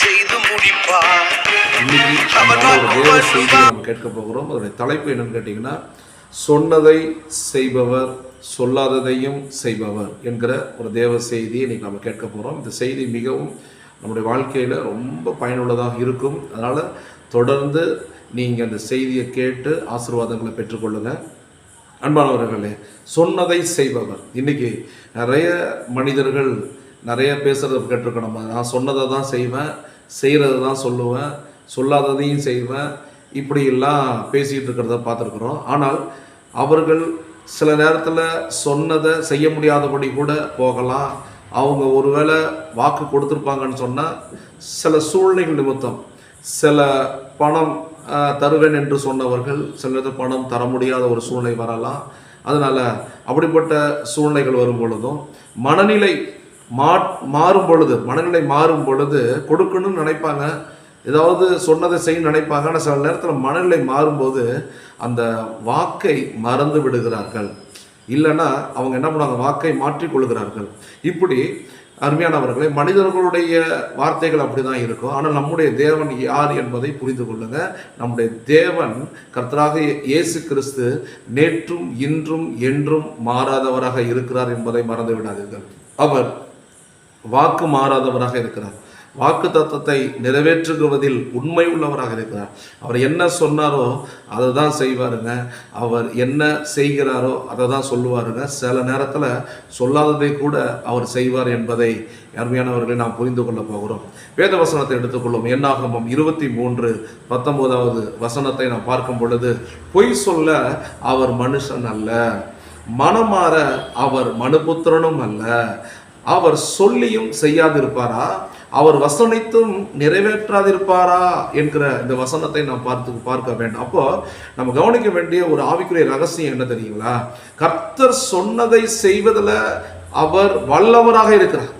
செய்து முடிப்பார். தேவ செய்தியை நம்ம கேட்க போகிறோம். அதனுடைய தலைப்பு என்னன்னு கேட்டீங்கன்னா, சொன்னதை செய்பவர் சொல்லாததையும் செய்பவர் என்கிற ஒரு தேவ செய்தியை இன்னைக்கு நம்ம கேட்க போகிறோம். இந்த செய்தி மிகவும் நம்முடைய வாழ்க்கையில் ரொம்ப பயனுள்ளதாக இருக்கும். அதனால் தொடர்ந்து நீங்கள் அந்த செய்தியை கேட்டு ஆசீர்வாதங்களை பெற்றுக்கொள்ளுங்க. அன்பானவர்களே, சொன்னதை செய்பவர். இன்றைக்கி நிறைய மனிதர்கள் நிறைய பேசுகிறத கேட்டிருக்கணும். நான் சொன்னதை தான் செய்வேன், செய்கிறத தான் சொல்லுவேன், சொல்லாததையும் செய்வேன், இப்படியெல்லாம் பேசிகிட்டு இருக்கிறத பார்த்துருக்குறோம். ஆனால் அவர்கள் சில நேரத்தில் சொன்னதை செய்ய முடியாதபடி கூட போகலாம். அவங்க ஒருவேளை வாக்கு கொடுத்துருப்பாங்கன்னு சொன்னால் சில சூழ்நிலைகள் நிமித்தம் சில பணம் தருவேன் என்று சொன்னவர்கள் சிலது பணம் தர முடியாத ஒரு சூழ்நிலை வரலாம். அதனால் அப்படிப்பட்ட சூழ்நிலைகள் வரும் பொழுதும் மனநிலை மாறும் பொழுது கொடுக்கணும்னு நினைப்பாங்க, ஏதாவது சொன்னதை செய்ய நினைப்பாங்க. ஆனால் சில நேரத்தில் மனநிலை மாறும்போது அந்த வாக்கை மறந்து விடுகிறார்கள். இல்லைன்னா அவங்க என்ன பண்ணுவாங்க, வாக்கை மாற்றிக்கொள்கிறார்கள். இப்படி அருமையானவர்களே, மனிதர்களுடைய வார்த்தைகள் அப்படி தான் இருக்கும். ஆனால் நம்முடைய தேவன் யார் என்பதை புரிந்து கொள்ளுங்க. நம்முடைய தேவன் கர்த்தராக இயேசு கிறிஸ்து நேற்றும் இன்றும் என்றும் மாறாதவராக இருக்கிறார் என்பதை மறந்து விடாதீர்கள். அவர் வாக்கு மாறாதவராக இருக்கிறார். வாக்கு தத்தத்தை நிறைவேற்றுவதில் உண்மை உள்ளவராக இருக்கிறார். அவர் என்ன சொன்னாரோ அதை தான் செய்வாருங்க. அவர் என்ன செய்கிறாரோ அதை தான் சொல்லுவாருங்க. சில நேரத்தில் சொல்லாததை கூட அவர் செய்வார் என்பதை அருமையானவர்களை நாம் புரிந்து கொள்ள போகிறோம். வேத வசனத்தை எடுத்துக்கொள்ளும். என்னாகமம் 23:19 வசனத்தை நாம் பார்க்கும் பொழுது, பொய் சொல்ல அவர் மனுஷன் அல்ல, மனமாற அவர் மனுபுத்திரனும் அல்ல, அவர் சொல்லியும் செய்யாதிருப்பாரா, அவர் வசனித்தும் நிறைவேற்றாதிருப்பாரா என்கிற இந்த வசனத்தை நாம் பார்க்க வேண்டும். அப்போ நம்ம கவனிக்க வேண்டிய ஒரு ஆவிக்குரிய ரகசியம் என்ன தெரியுங்களா? கர்த்தர் சொன்னதை செய்வதில் அவர் வல்லவராக இருக்கிறார்.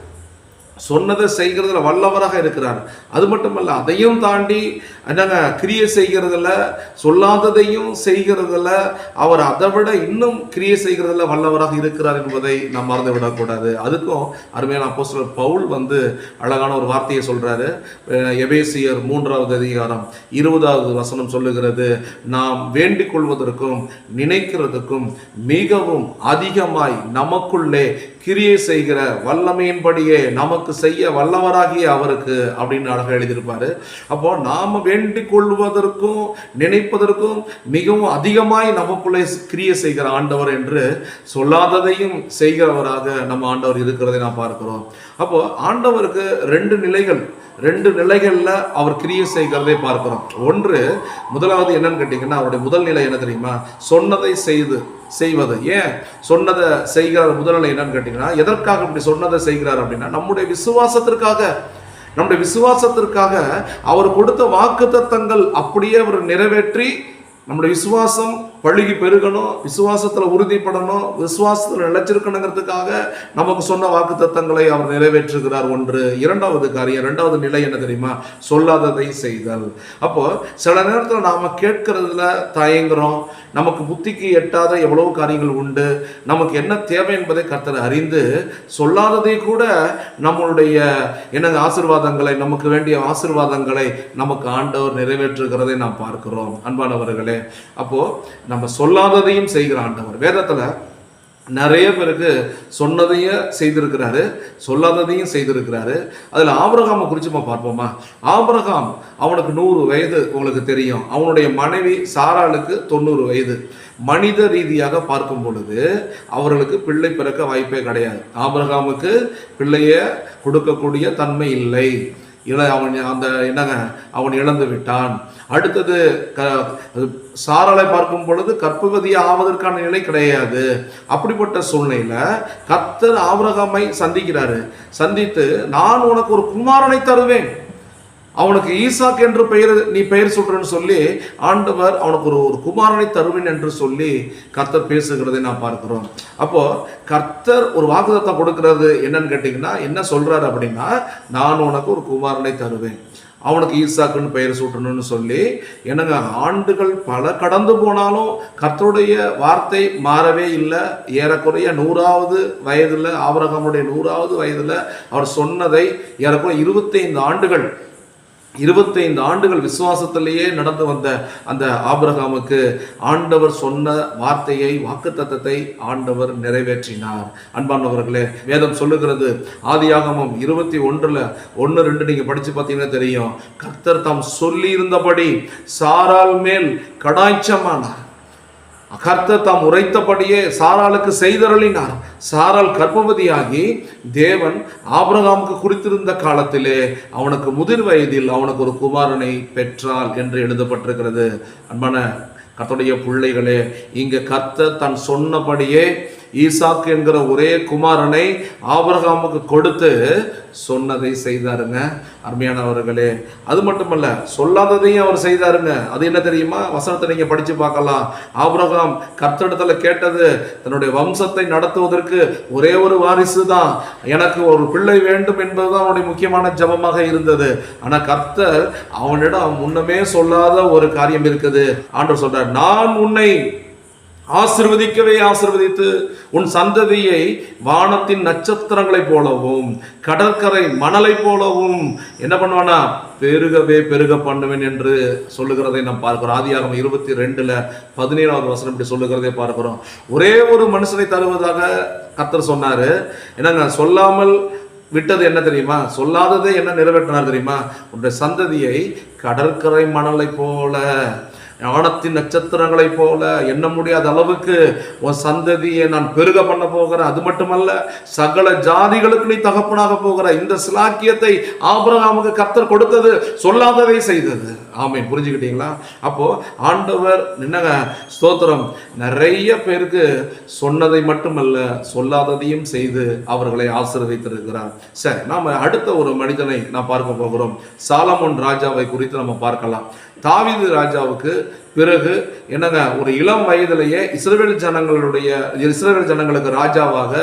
சொன்னதை செய்கிறதுல வல்லவராக இருக்கிறார். அது மட்டுமல்ல, அதையும் தாண்டி என்னங்க கிரியை செய்கிறதுல, சொல்லாததையும் செய்கிறதுல அவர் அதை விட இன்னும் கிரியை செய்கிறதுல வல்லவராக இருக்கிறார் என்பதை நாம் மறந்து விடக்கூடாது. அதுக்கும் அருமையான அப்போஸ்தலர் பவுல் அழகான ஒரு வார்த்தையை சொல்றாரு. எபேசியர் 3:20 வசனம் சொல்லுகிறது, நாம் வேண்டிக் கொள்வதற்கும் நினைக்கிறதுக்கும் மிகவும் அதிகமாய் நமக்குள்ளே கிரியை செய்கிற வல்லமையின்படியே நமக்கு செய்ய வல்லவராகிய அவருக்கு அப்படின்னு அழகாக எழுதியிருப்பாரு. அப்போ நாம வேண்டிக் கொள்வதற்கும் நினைப்பதற்கும் மிகவும் அதிகமாய் நமக்குள்ளே கிரியை செய்கிற ஆண்டவர் என்று சொல்லாததையும் செய்கிறவராக நம்ம ஆண்டவர் இருக்கிறதை நாம் பார்க்கிறோம். அப்போ ஆண்டவருக்கு ரெண்டு நிலைகள்ல அவர் கிரியை செய்கிறதை பார்க்கிறோம். முதலாவது என்னன்னு கேட்டீங்கன்னா, அவருடைய முதல் நிலை என்ன தெரியுமா? சொன்னதை செய்வது. ஏன் சொன்னதை செய்கிறார்? முதல் நிலை என்னன்னு கேட்டீங்கன்னா, எதற்காக இப்படி சொன்னதை செய்கிறார் அப்படின்னா, நம்முடைய விசுவாசத்திற்காக அவர் கொடுத்த வாக்குத்தத்தங்கள் அப்படியே அவர் நிறைவேற்றி நம்முடைய விசுவாசம் பழுகி பெருகணும், விசுவாசத்தில் உறுதிப்படணும், விசுவாசத்தில் நிலைச்சிருக்கணுங்கிறதுக்காக நமக்கு சொன்ன வாக்குத்தத்தங்களை அவர் நிறைவேற்றுகிறார். இரண்டாவது நிலை என்ன தெரியுமா? சொல்லாததை செய்தல். அப்போ சில நேரத்தில் நாம கேட்கறதுல தயங்குறோம். நமக்கு புத்திக்கு எட்டாத எவ்வளவு காரியங்கள் உண்டு. நமக்கு என்ன தேவை என்பதை கர்த்தர் அறிந்து சொல்லாததை கூட நம்மளுடைய ஆசீர்வாதங்களை, நமக்கு வேண்டிய ஆசீர்வாதங்களை நமக்கு ஆண்டவர் நிறைவேற்றுகிறதை நாம் பார்க்கிறோம். அன்பானவர்களே, அப்போ நம்ம சொல்லாததையும் செய்கிற ஆண்டவர். வேதத்துல நிறைய பேருக்கு சொன்னதையும் செய்திருக்கிறாரு, சொல்லாததையும் செய்திருக்கிறாரு. அதுல ஆபிரகாமை குறித்து நம்ம பார்ப்போமா? ஆபிரகாம், அவனுக்கு 100 வயது உங்களுக்கு தெரியும். அவனுடைய மனைவி சாராளுக்கு 90 வயது. மனித ரீதியாக பார்க்கும் பொழுது அவர்களுக்கு பிள்ளை பிறக்க வாய்ப்பே கிடையாது. ஆபிரகாமுக்கு பிள்ளைய கொடுக்கக்கூடிய தன்மை இல்லை. அவன் இழந்து விட்டான். அடுத்தது சாராளை பார்க்கும் பொழுது கர்ப்பவதி ஆவதற்கான நிலை கிடையாது. அப்படிப்பட்ட சூழ்நிலையில கர்த்தர் ஆபிரகாமை சந்தித்து, நான் உனக்கு ஒரு குமாரனை தருவேன், அவனுக்கு ஈசாக் என்று நீ பெயர் சொல்றன்னு சொல்லி ஆண்டவர் அவனுக்கு ஒரு குமாரனை தருவேன் என்று சொல்லி கர்த்தர் பேசுகிறதை நான் பார்க்கிறோம். அப்போ கர்த்தர் ஒரு வாக்குத்தத்தம் கொடுக்கிறது என்னன்னு கேட்டீங்கன்னா, என்ன சொல்றாரு அப்படின்னா, நான் உனக்கு ஒரு குமாரனை தருவேன், அவனுக்கு ஈசாக்குன்னு பெயர் சூட்டணும்னு சொல்லி ஆண்டுகள் பல கடந்து போனாலும் கர்த்தருடைய வார்த்தை மாறவே இல்லை. ஏறக்குறைய 100வது வயதுல, ஆபிரகாமுடைய 100வது வயதுல அவர் சொன்னதை ஏறக்குறைய 25 ஆண்டுகள் 25 ஆண்டுகள் விசுவாசத்திலேயே நடந்து வந்த அந்த ஆபிரகாமுக்கு ஆண்டவர் சொன்ன வார்த்தையை, வாக்குத்தத்தத்தை ஆண்டவர் நிறைவேற்றினார். அன்பானவர்களே, வேதம் சொல்லுகிறது, ஆதியாகமம் 21:1-2 நீங்க படிச்சு பார்த்தீங்கன்னா தெரியும், கர்த்தர் தாம் சொல்லி இருந்தபடி சாராள் மேல் கடாய்ச்சமானார். கர்த்தர் தாம் உரைத்தபடியே சாராளுக்கு செய்தருளினார். சாராள் கர்ப்பவதியாகி தேவன் ஆபிரகாமுக்கு குறித்திருந்த காலத்திலே அவனுக்கு முதிர் வயதில் அவனுக்கு ஒரு குமாரனை பெற்றாள் என்று எழுதப்பட்டிருக்கிறது. அன்பான கர்த்தருடைய பிள்ளைகளே, இங்க கர்த்தர் தான் சொன்னபடியே ஈசாக்கு என்கிற ஒரே குமாரனை ஆபிரகாமுக்கு கொடுத்து சொன்னதை செய்தாருங்க. அருமையானவர்களே, அது மட்டுமல்ல, சொல்லாததையும் அவர் செய்தாருங்க. அது என்ன தெரியுமா? வசனத்தை நீங்க படிச்சு பார்க்கலாம். ஆபிரகாம் கர்த்தரிடத்துல கேட்டது, தன்னுடைய வம்சத்தை நடத்துவதற்கு ஒரே ஒரு வாரிசு தான், எனக்கு ஒரு பிள்ளை வேண்டும் என்பதுதான் அவனுடைய முக்கியமான ஜெபமாக இருந்தது. ஆனா கர்த்தர் அவனிடம் முன்னமே சொல்லாத ஒரு காரியம் இருக்குது. ஆண்டவர் சொல்றார், நான் உன்னை ஆசீர்வதிக்கவே ஆசீர்வதித்து உன் சந்ததியை வானத்தின் நட்சத்திரங்களை போலவும் கடற்கரை மணலை போலவும் என்ன பண்ணுவானா, பெருகவே பெருக பண்ணுவேன் என்று சொல்லுகிறதை நாம் பார்க்கிறோம். ஆதியாகமம் 22:17 வசனம் இப்படி சொல்லுகிறதை பார்க்கிறோம். ஒரே ஒரு மனுஷனை தருவதாக கர்த்தர் சொன்னாரு. என்னங்க, சொல்லாமல் விட்டது என்ன தெரியுமா? சொல்லாததை என்ன நிறைவேற்றினார் தெரியுமா? உன்னுடைய சந்ததியை கடற்கரை மணலை போல, வானத்தின் நட்சத்திரங்களை போல, எண்ண முடியாத அளவுக்கு உன் சந்ததியை நான் பெருக பண்ண போகிறேன். அது மட்டுமல்ல, சகல ஜாதிகளுக்கு நீ தகப்பனாக போகிற. இந்த சிலாக்கியத்தை ஆபிரகாமுக்கு கர்த்தர் கொடுத்தது, சொல்லாததை செய்தது. ஆமென். புரிஞ்சுக்கிட்டீங்களா? அப்போ ஆண்டவர் என்னங்க, ஸ்தோத்திரம், நிறைய பேருக்கு சொன்னதை மட்டுமல்ல சொல்லாததையும் செய்து அவர்களை ஆசீர்வதித்திருக்கிறார். சரி, நாம அடுத்த ஒரு மனிதனை நாம் பார்க்க போகிறோம். சாலமோன் ராஜாவை குறித்து நம்ம பார்க்கலாம். தாவீது ராஜாவுக்கு பிறகு என்னங்க, ஒரு இளம் வயதிலேயே இஸ்ரவேல் ஜனங்களுக்கு ராஜாவாக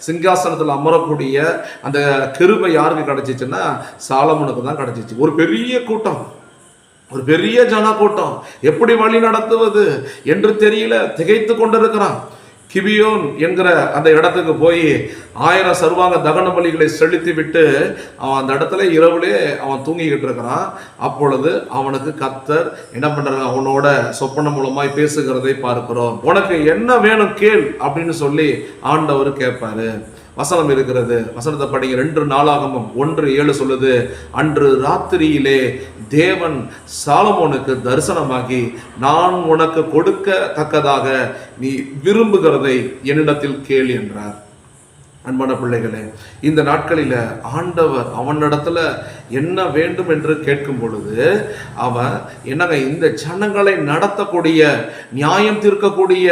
சிங்காசனத்தில் அமரக்கூடிய அந்த கிருபை யாருக்கு கிடைச்சிச்சுன்னா சாலமோனுக்கு தான் கிடைச்சிச்சு. ஒரு பெரிய கூட்டம், ஒரு பெரிய ஜன கூட்டம், எப்படி வழி நடத்துவது என்று தெரியல, திகைத்து கொண்டிருக்கிறான். கிபியோன் என்கிற அந்த இடத்துக்கு போய் 1000 சர்வாங்க தகன பலிகளை செலுத்தி விட்டு அவன் அந்த இடத்துல இரவுலே அவன் தூங்கிக்கிட்டு இருக்கிறான். அப்பொழுது அவனுக்கு கர்த்தர் என்ன பண்றாங்க, அவனோட சொப்பன மூலமாய் பேசுகிறதை பார்க்கிறோம். உனக்கு என்ன வேணும் கேள் அப்படின்னு சொல்லி ஆண்டவர் கேட்பாரு. வசனம் இருக்கிறது, வசனத்தை படிங்க. 2 நாளாகமம் 1:7 சொல்லுது, அன்று ராத்திரியிலே தேவன் சாலமோனுக்கு தரிசனமாகி, நான் உனக்கு கொடுக்கத்தக்கதாக நீ விரும்புகிறதை என்னிடத்தில் கேள் என்றார். அன்பான பிள்ளைகளே, இந்த நாட்களில் ஆண்டவர் அவனிடத்துல என்ன வேண்டும் என்று கேட்கும் பொழுது அவன் என்னங்க, இந்த ஜனங்களை நடத்தக்கூடிய, நியாயம் தீர்க்கக்கூடிய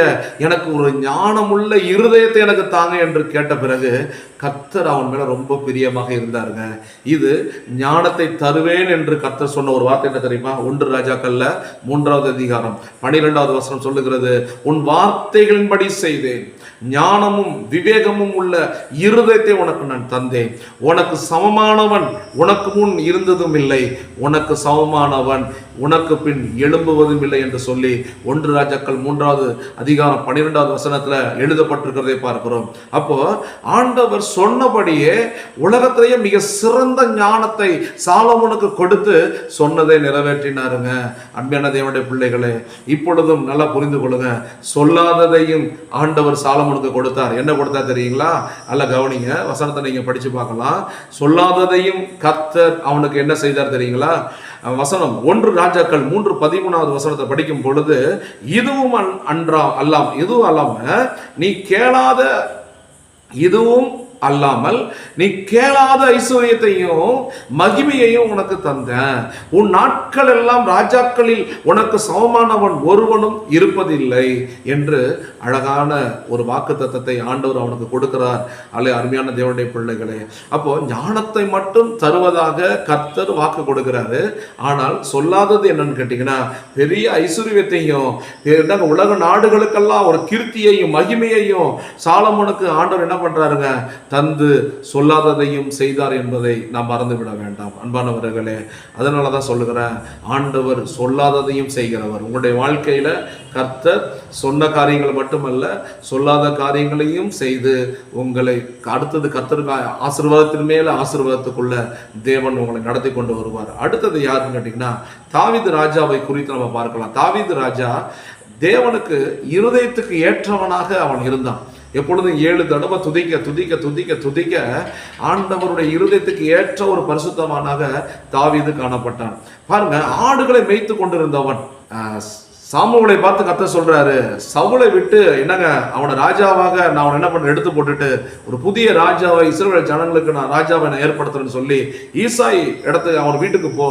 எனக்கு ஒரு ஞானமுள்ள இருதயத்தை எனக்கு தாங்க என்று கேட்ட பிறகு கர்த்தர் அவன் மேல ரொம்ப பிரியமாக இருந்தாருங்க. இது ஞானத்தை தருவேன் என்று கர்த்தர் சொன்ன ஒரு வார்த்தை என்ன தெரியுமா? 1 ராஜாக்கள்ல 3வது அதிகாரம் 12வது வசனம் சொல்லுகிறது, உன் வார்த்தைகளின்படி செய்தேன், ஞானமும் விவேகமும் உள்ள இருதயத்தை உனக்கு நான் தந்தேன். உனக்கு சமமானவன் உனக்கு முன் இருந்ததும் இல்லை, உனக்கு சமமானவன் உனக்கு பின் எழும்புவதும் இல்லை என்று சொல்லி 1 ராஜாக்கள் 3வது அதிகாரம் 12வது வசனத்துல எழுதப்பட்டிருக்கிறதை பார்க்கிறோம். அப்போ ஆண்டவர் சொன்னபடியே உலகத்திலேயே மிக சிறந்த ஞானத்தை சாலமோனுக்கு கொடுத்து சொன்னதை நிறைவேற்றினாருங்க. அன்பான தேவனுடைய பிள்ளைகளே, இப்பொழுதும் நல்லா புரிந்து கொள்ளுங்க, சொல்லாததையும் ஆண்டவர் சாலமோனுக்கு கொடுத்தார். என்ன கொடுத்தார் தெரியுங்களா? அல்ல கவனிங்க, வசனத்தை நீங்க படிச்சு பார்க்கலாம். சொல்லாததையும் கர்த்தர் அவனுக்கு என்ன செய்தார் தெரியுங்களா? வசனம் 1 ராஜாக்கள் 3:13 வசனத்தை படிக்கும் பொழுது, இதுவும் அல்லாம நீ கேளாத, இதுவும் அல்லாமல் நீ கேளாத ஐஸ்வர்யத்தையும் மகிமையையும் உனக்கு தந்தேன். உன் நாட்கள் எல்லாம் ராஜாக்களில் உனக்கு சமமானவன் ஒருவனும் இருப்பதில்லை என்று அழகான ஒரு வாக்குத்தத்தத்தை ஆண்டவர் அவனுக்கு கொடுக்கிறார். அல்ல அருமையான தேவனுடைய பிள்ளைகளே, அப்போ ஞானத்தை மட்டும் தருவதாக கர்த்தர் வாக்கு கொடுக்கிறாரு. ஆனால் சொல்லாதது என்னன்னு கேட்டீங்கன்னா, பெரிய ஐஸ்வர்யத்தையும் உலக நாடுகளுக்கெல்லாம் ஒரு கீர்த்தியையும் மகிமையையும் சாலமோனுக்கு ஆண்டவர் என்ன பண்றாருங்க, தந்து சொல்லாததையும் செய்தார் என்பதை நாம் மறந்துவிட வேண்டாம் அன்பானவர்களே. அதனால தான் சொல்லுகிறேன், ஆண்டவர் சொல்லாததையும் செய்கிறவர். உங்களுடைய வாழ்க்கையில கர்த்தர் சொன்ன காரியங்கள் மட்டுமல்ல, சொல்லாத காரியங்களையும் செய்து உங்களை அடுத்தது கர்த்தருக்கு ஆசீர்வாதத்தின் மேல ஆசீர்வாதத்துக்குள்ள தேவன் உங்களை நடத்தி கொண்டு வருவார். அடுத்தது யாருன்னு கேட்டீங்கன்னா, தாவீது ராஜாவை குறித்து நம்ம பார்க்கலாம். தாவீது ராஜா தேவனுக்கு இருதயத்துக்கு ஏற்றவனாக அவன் இருந்தான். எப்பொழுதும் 7 தடவை துதிக்க துதிக்க துதிக்க துதிக்க ஆண்டவருடைய இருதயத்துக்கு ஏற்ற ஒரு பரிசுத்தவானாக தாவீது காணப்பட்டான். பாருங்க, ஆடுகளை மேய்த்து கொண்டிருந்தவன் சாமுவேலை பார்த்து கர்த்தர் சொல்றாரு, சவுலை விட்டு என்னங்க அவனை ராஜாவாக நான் அவனை என்ன பண்ண எடுத்து போட்டுட்டு ஒரு புதிய ராஜாவை இஸ்ரவேல் ஜனங்களுக்கு நான் ராஜாவை நான் ஏற்படுத்துறேன்னு சொல்லி ஈசாய் இடத்துக்கு அவன் வீட்டுக்கு போ,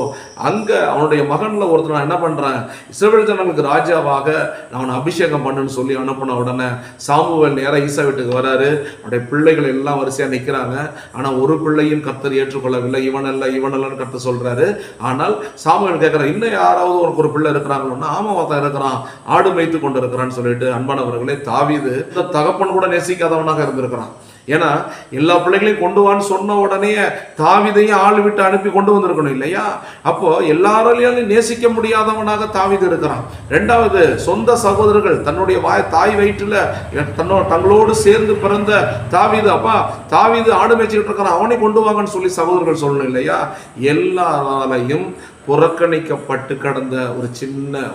அங்க அவனுடைய மகன்ல ஒருத்தர் நான் என்ன பண்றேன் இஸ்ரவேல் ஜனங்களுக்கு ராஜாவாக நான் அவனை அபிஷேகம் பண்ணுன்னு சொல்லி அனுப்பின உடனே சாமுவேல் நேரம் ஈசா வீட்டுக்கு வராரு. அவனுடைய பிள்ளைகள் எல்லாம் வரிசையா நிற்கிறாங்க. ஆனா ஒரு பிள்ளையும் கர்த்தர் ஏற்றுக்கொள்ளவில்லை. இவனல்லன்னு கர்த்தர் சொல்றாரு. ஆனால் சாமுவேல் கேட்கிறார், இன்னும் யாராவது உனக்கு ஒரு பிள்ளை இருக்கிறாங்களோன்னா, ஆமா இருக்கிறான், ஆடு மேய்த்து கொண்டு இருக்கிறான்னு சொல்லிட்டு, அன்பானவர்களே, தாவீது இந்த தகப்பன் கூட நேசிக்காதவனாக இருந்திருக்கிறான். ஏன்னா எல்லா பிள்ளைகளையும் கொண்டு வான்னு சொன்ன உடனே தாவீதையும் ஆள் விட்டு அனுப்பி கொண்டு வந்திருக்கணும் இல்லையா? அப்போ எல்லாராலையும் நேசிக்க முடியாதவனாக தாவீது இருக்கிறான். ரெண்டாவது, சொந்த சகோதரர்கள் தன்னுடைய தாய் வயிற்றுல தங்களோடு சேர்ந்து பிறந்த தாவீது, அப்பா தாவீது ஆடு மேய்ச்சிக்கிட்டு இருக்கிறான், அவனை கொண்டு வாங்கன்னு சொல்லி சகோதரர்கள் சொல்லணும் இல்லையா? எல்லாராலையும் புறக்கணிக்கப்பட்டு கடந்த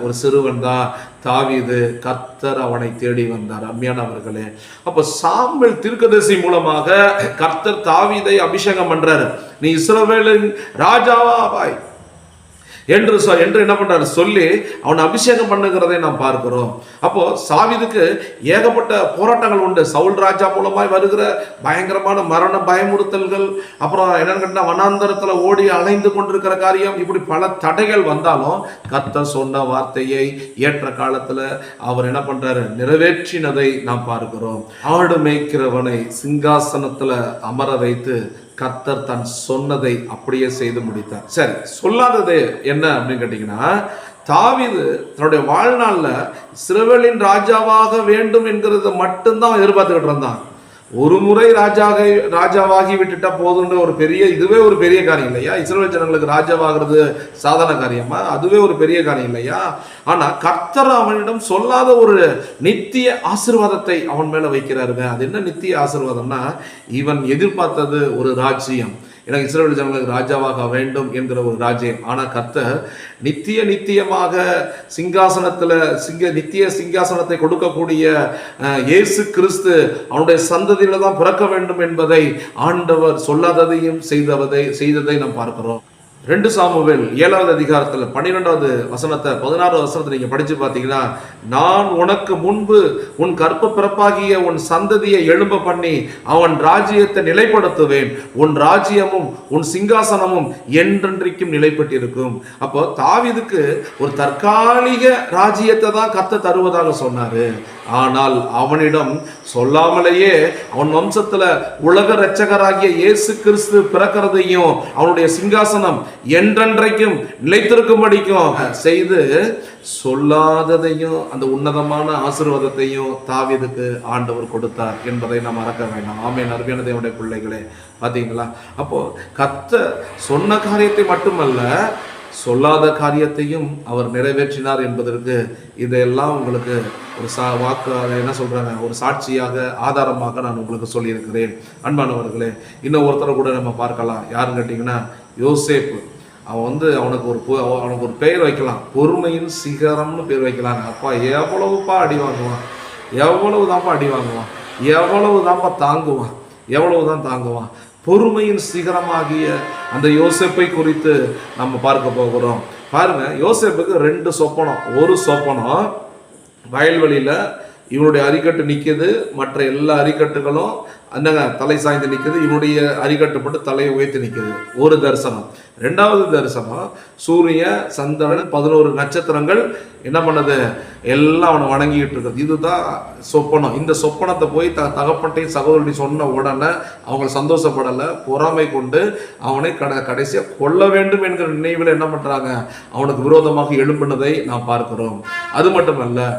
ஒரு சிறுவன் தான் தாவீது. கர்த்தர் அவனை தேடி வந்தார். அருமையானவர்களே, அப்ப சாமுவேல் தீர்க்கதரிசி மூலமாக கர்த்தர் தாவீதை அபிஷேகம் பண்றாரு. நீ இஸ்ரவேலின் ராஜாவாய் என்று என்ன பண்றாரு சொல்லி அவன் அபிஷேகம் பண்ணுகிறதை நாம் பார்க்கிறோம். அப்போ தாவீதுக்கு ஏகப்பட்ட போராட்டங்கள் உண்டு. சவுல் ராஜா மூலமாய் வருகிற பயங்கரமான மரண பயமுறுத்தல்கள், அப்புறம் என்னன்னு கேட்டா வனாந்தரத்துல ஓடி அலைந்து கொண்டிருக்கிற காரியம், இப்படி பல தடைகள் வந்தாலும் கர்த்தர் சொன்ன வார்த்தையை ஏற்ற காலத்துல அவர் என்ன பண்றாரு நிறைவேற்றினதை நாம் பார்க்கிறோம். ஆடு மேய்க்கிறவனை சிங்காசனத்துல அமர வைத்து கர்த்தர் தன் சொன்னதை அப்படியே செய்து முடித்தார். சரி, சொல்லாதது என்ன அப்படின்னு கேட்டீங்கன்னா, தாவீது தன்னுடைய வாழ்நாள்ல இஸ்ரவேலின் ராஜாவாக வேண்டும் என்கிறத மட்டும்தான் எதிர்பார்த்துக்கிட்டு இருந்தான். ஒரு முறை ராஜாவாகி விட்டுட்டா போதுன்ற இதுவே ஒரு பெரிய காரியம் இல்லையா? இஸ்ரவேல் ஜனங்களுக்கு ராஜாவாகிறது சாதாரண காரியமா? அதுவே ஒரு பெரிய காரியம் இல்லையா? ஆனா கர்த்தர் அவனிடம் சொல்லாத ஒரு நித்திய ஆசீர்வாதத்தை அவன் மேல வைக்கிறாருங்க. அது என்ன நித்திய ஆசீர்வாதம்னா, இவன் எதிர்பார்த்தது ஒரு ராஜ்யம், எனக்கு இஸ்ரவேல் ஜனங்களுக்கு ராஜாவாக வேண்டும் என்கிற ஒரு ராஜ்யம். ஆனா கர்த்தர் நித்தியமாக நித்திய சிங்காசனத்தை கொடுக்கக்கூடிய இயேசு கிறிஸ்து அவனுடைய சந்ததியில தான் பிறக்க வேண்டும் என்பதை ஆண்டவர் சொல்லாததையும் செய்ததை நாம் பார்க்கிறோம். 2 சாமுவேல் 7வது அதிகாரத்தில் 12வது வசனத்தை 16வது வசனத்தை நீங்க படிச்சு பார்த்தீங்கன்னா, நான் உனக்கு முன்பு உன் கற்ப பிறப்பாகிய உன் சந்ததியை எழும்ப பண்ணி அவன் ராஜ்யத்தை நிலைப்படுத்துவேன், உன் ராஜ்யமும் உன் சிங்காசனமும் என்றென்றைக்கும் நிலைப்பட்டிருக்கும். அப்போ தாவீதுக்கு ஒரு தற்காலிக ராஜ்யத்தை தான் கர்த்தர் தருவதாக சொன்னாரு. ஆனால் அவனிடம் சொல்லாமலேயே அவன் வம்சத்துல உலக இரட்சகராகிய இயேசு கிறிஸ்து பிறக்கிறதையும் அவனுடைய சிங்காசனம் என்றென்றைக்கும் நிலைத்திருக்கும்படிக்கும் செய்து சொல்லாததையும் அந்த உன்னதமான ஆசீர்வாதத்தையும் தாவீதுக்கு ஆண்டவர் கொடுத்தார் என்பதை நாம் மறக்க வேண்டாம். ஆமென். அருமையான தேவனுடைய பிள்ளைகளே, பார்த்தீங்களா? அப்போ கர்த்தர் சொன்ன காரியத்தை மட்டுமல்ல, சொல்லாத காரியத்தையும் அவர் நிறைவேற்றினார் என்பதற்கு இதெல்லாம் உங்களுக்கு ஒரு வாக்கு என்ன சொல்றாங்க, ஒரு சாட்சியாக ஆதாரமாக நான் உங்களுக்கு சொல்லியிருக்கிறேன். அன்பானவர்களே, இன்னும் ஒருத்தரை கூட நம்ம பார்க்கலாம். யாருன்னு கேட்டிங்கன்னா, யோசேப்பு. அவனுக்கு ஒரு பெயர் வைக்கலாம், பொறுமையின் சிகரம்னு பேர் வைக்கலாங்க. அப்பா எவ்வளவுப்பா அடி வாங்குவான், எவ்வளவுதான்ப்பா அடி வாங்குவான், எவ்வளவுதான்ப்பா தாங்குவான், எவ்வளவுதான் தாங்குவான். பொறுமையின் சிகரமாகிய அந்த யோசேப்பை குறித்து நம்ம பார்க்க போகிறோம். பாருங்க, யோசேப்புக்கு 2 சொப்பனம். ஒரு சொப்பனம் வயல்வெளியில இவனுடைய அரிக்கட்டு நிற்கிது, மற்ற எல்லா அரிக்கட்டுகளும் என்னங்க தலை சாய்ந்து நிற்குது, இவனுடைய அரிக்கட்டுப்பட்டு தலையை உயர்த்தி நிற்குது. ஒரு தரிசனம். 2வது தரிசனம், சூரிய சந்திரன் 11 நட்சத்திரங்கள் என்ன பண்ணது, எல்லாம் அவனை வணங்கிட்டு இருக்குது. இதுதான் சொப்பனம். இந்த சொப்பனத்தை போய் தகப்பன்ட்டையும் சகோதரனையும் சொன்ன உடனே அவங்க சந்தோஷப்படலை, பொறாமை கொண்டு அவனை கடைசியாக கொல்ல வேண்டும் என்கிற நினைவில் என்ன பண்றாங்க, அவனுக்கு விரோதமாக எழும்பினதை நாம் பார்க்கிறோம். அது மட்டுமல்ல,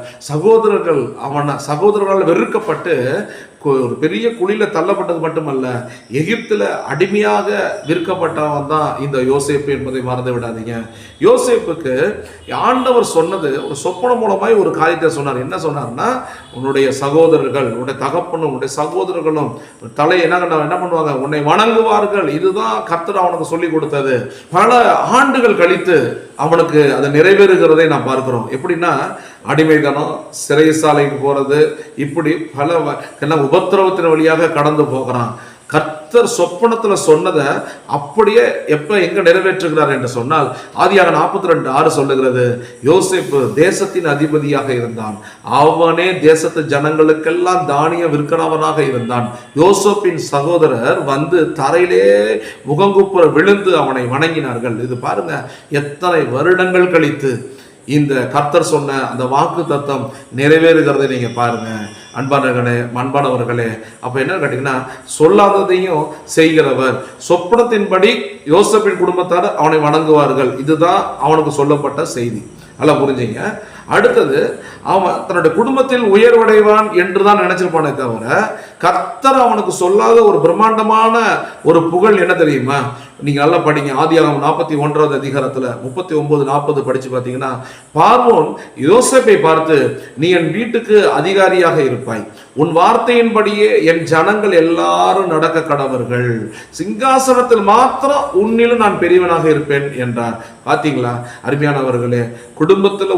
சகோதரர்களால் வெறுக்கப்பட்டு ஒரு பெரிய குழியில தள்ளப்பட்டது மட்டுமல்ல, எகிப்துல அடிமையாக விற்கப்பட்டவன் தான் இந்த யோசேப்பு என்பதை மறந்து விடாதீங்க. யோசேப்புக்கு ஆண்டவர் சொன்னது ஒரு சொப்பனம் மூலமாய் ஒரு காரியத்தை சொன்னார். என்ன சொன்னார்னா, உன்னுடைய சகோதரர்கள், உன்னுடைய தகப்பனும் உன்னுடைய சகோதரர்களும் தலை என்ன பண்ணுவாங்க, உன்னை வணங்குவார்கள். இதுதான் கர்த்தர் அவனுக்கு சொல்லி கொடுத்தது. பல ஆண்டுகள் கழித்து அவனுக்கு அதை நிறைவேறுகிறதை நாம் பார்க்கிறோம். எப்படின்னா, அடிமைதனம், சிறைசாலைக்கு போறது, இப்படி பல உபத்திரவத்தின் வழியாக கடந்து போகிறான். கர்த்தர் சொப்பனத்துல சொன்னதை அப்படியே எப்ப எங்க நிறைவேற்றுகிறார் என்று சொன்னால், ஆதியாக 42:6 சொல்லுகிறது, யோசேப்பு தேசத்தின் அதிபதியாக இருந்தான், அவனே தேசத்து ஜனங்களுக்கெல்லாம் தானிய விற்கிறவனாக இருந்தான். யோசேப்பின் சகோதரர் வந்து தரையிலே முகங்குப்புற விழுந்து அவனை வணங்கினார்கள். இது பாருங்க, எத்தனை வருடங்கள் கழித்து இந்த கர்த்தர் சொன்ன அந்த வாக்கு தத்தம் நிறைவேறுகிறதை நீங்க பாருங்க. அன்பானவர்களே, அப்ப என்ன கேட்டீங்கன்னா, சொல்லாததையும் செய்கிறவர். சொப்பனத்தின்படி யோசேப்பின் குடும்பத்தார் அவனை வணங்குவார்கள். இதுதான் அவனுக்கு சொல்லப்பட்ட செய்தி. அல்ல, புரிஞ்சுங்க. அடுத்தது, அவன் தன்னுடைய குடும்பத்தில் உயர்வடைவான் என்று தான் நினைச்சிருப்பானே தவிர, கர்த்தர் அவனுக்கு சொல்லாத ஒரு பிரம்மாண்டமான ஒரு புகழ் என்ன தெரியுமா? நீங்க நல்லா படிங்க. ஆதியாகமம் 41வது அதிகாரத்துல 39-40 படிச்சு பார்த்தீங்கன்னா, பார்வோன் யோசேப்பை பார்த்து, நீ என் வீட்டுக்கு அதிகாரியாக இருப்பாய், உன் வார்த்தையின்படியே என் ஜனங்கள் எல்லாரும் நடக்க கடவர்கள், சிங்காசனத்தில் மாத்திரம் உன்னிலும் நான் பெரியவனாக இருப்பேன் என்றார். பாத்தீங்களா அருமையானவர்களே, குடும்பத்துல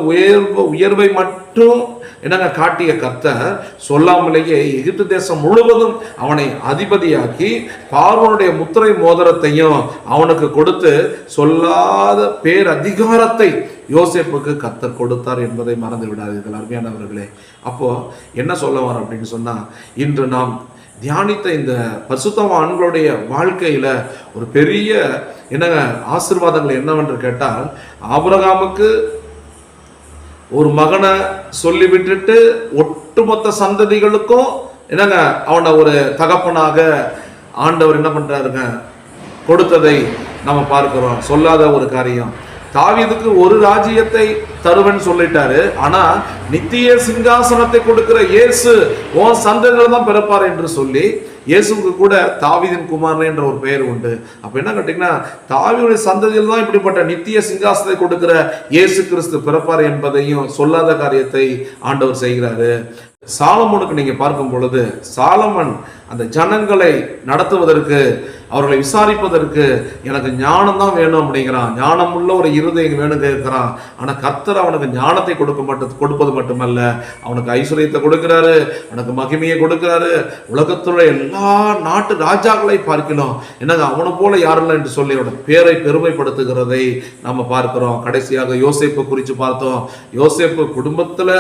உயர்வை மட்டும் என்னங்க காட்டிய கர்த்தர் சொல்லாமலேயே எகிப்து தேசம் முழுவதும் அவனை அதிபதியாக்கி பார்வோனுடைய முத்திரை மோதிரத்தையும் அவனுக்கு கொடுத்து சொல்லாத பேர் அதிகாரத்தை யோசேப்புக்கு கர்த்தர் கொடுத்தார் என்பதை மறந்து விடாதீர்கள் அருமையானவர்களே. அப்போ என்ன சொல்ல வரோம் அப்படின்னு சொன்னா, இன்று நாம் தியானித்த இந்த பரிசுத்தவான்களுடைய வாழ்க்கையில ஒரு பெரிய என்னங்க ஆசீர்வாதங்கள் என்னவென்று கேட்டால், ஆபிரகாமுக்கு ஒரு மகனை சொல்லி விட்டுட்டு ஒட்டுமொத்த சந்ததிகளுக்கும் என்னங்க அவனை ஒரு தகப்பனாக ஆண்டவர் என்ன பண்றாருங்க கொடுத்ததை நம்ம பார்க்கிறோம். சொல்லாத ஒரு காரியம். தாவீதுக்கு ஒரு ராஜ்யத்தை தருவன் சொல்லிட்டாரு, ஆனா நித்திய சிங்காசனத்தை கொடுக்கிற இயேசு உன் சந்ததிகள் தான் பிறப்பார் என்று சொல்லி, இயேசுக்கு கூட தாவீதின் குமாரன் என்ற ஒரு பெயர் உண்டு. அப்ப என்ன கேட்டீங்கன்னா, தாவீதுடைய சந்ததியில் தான் இப்படிப்பட்ட நித்திய சிங்காசனத்தை கொடுக்கிற இயேசு கிறிஸ்து பிறப்பார் என்பதையும் சொல்லாத காரியத்தை ஆண்டவர் செய்கிறாரு. சாலமோனுக்கு நீங்க பார்க்கும் பொழுது, சாலமன் அந்த ஜனங்களை நடத்துவதற்கு, அவர்களை விசாரிப்பதற்கு எனக்கு ஞானம் தான் வேணும் அப்படிங்கிறான். ஞானம் உள்ள ஒரு இருதயம் வேணும் கேட்கிறான். ஆனா கர்த்தர் அவனுக்கு ஞானத்தை கொடுப்பது மட்டுமல்ல, அவனுக்கு ஐஸ்வர்யத்தை கொடுக்கிறாரு, அவனுக்கு மகிமையை கொடுக்கிறாரு. உலகத்துல எல்லா நாட்டு ராஜாக்களை பார்க்கணும், என்னங்க அவனை போல யாரும் என்று சொல்லி அவனோட பேரை பெருமைப்படுத்துகிறதை நம்ம பார்க்கிறோம். கடைசியாக யோசேப்பு குறித்து பார்த்தோம். யோசேப்பு குடும்பத்துல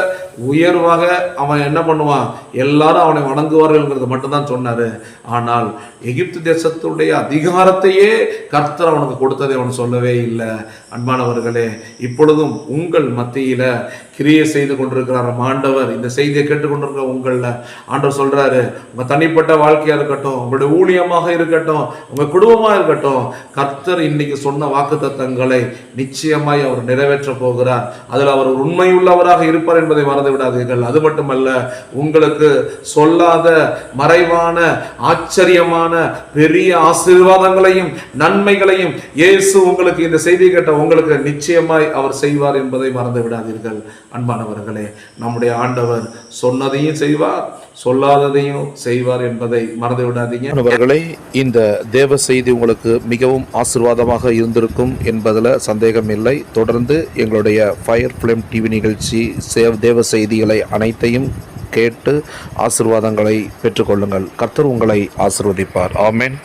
உயர்வாக அவன் என்ன பண்ணுவான், எல்லாரும் அவனை வணங்குவார்கள் மட்டும்தான் சொன்னாரு. ஆனால் எகிப்து தேசத்துடைய அதிகாரத்தையே கர்த்தர் அவனுக்கு கொடுத்ததை அவன் சொல்லவே இல்லை. அன்பானவர்களே, இப்பொழுதும் உங்கள் மத்தியில கிரியை செய்து கொண்டிருக்கிறார் ஆண்டவர். இந்த செய்தியை கேட்டுக்கொண்டிருக்கிற உங்கள ஆண்டவர் சொல்றாரு, உங்க தனிப்பட்ட வாழ்க்கையா இருக்கட்டும், உங்களுடைய ஊழியமாக இருக்கட்டும், உங்க குடும்பமா இருக்கட்டும், கர்த்தர் இன்னைக்கு சொன்ன வாக்குத்தத்தங்களை நிச்சயமாய் அவர் நிறைவேற்ற போகிறார். அதில் அவர் உண்மையுள்ளவராக இருப்பார் என்பதை மறந்து விடாதீர்கள். அது மட்டுமல்ல, உங்களுக்கு சொல்லாத மறைவான ஆச்சரியமான பெரிய ஆசீர்வாதங்களையும் நன்மைகளையும் இயேசு உங்களுக்கு இந்த செய்தி கேட்ட உங்களுக்கு நிச்சயமாய் அவர் செய்வார் என்பதை மறந்து விடாதீர்கள். அன்பானவர்களே, நம்முடைய ஆண்டவர் சொன்னதையும் செய்வார், சொல்லாததையும் செய்வார் என்பதை மறந்து விடாதீங்க. அவர்களே, இந்த தேவ செய்தி உங்களுக்கு மிகவும் ஆசீர்வாதமாக இருந்திருக்கும் என்பதில் சந்தேகம் இல்லை. தொடர்ந்து எங்களுடைய ஃபயர் ஃப்ளேம் டிவி நிகழ்ச்சி தேவ செய்திகளை அனைத்தையும் கேட்டு ஆசீர்வாதங்களை பெற்றுக்கொள்ளுங்கள். கர்த்தர் உங்களை ஆசீர்வதிப்பார். ஆமென்.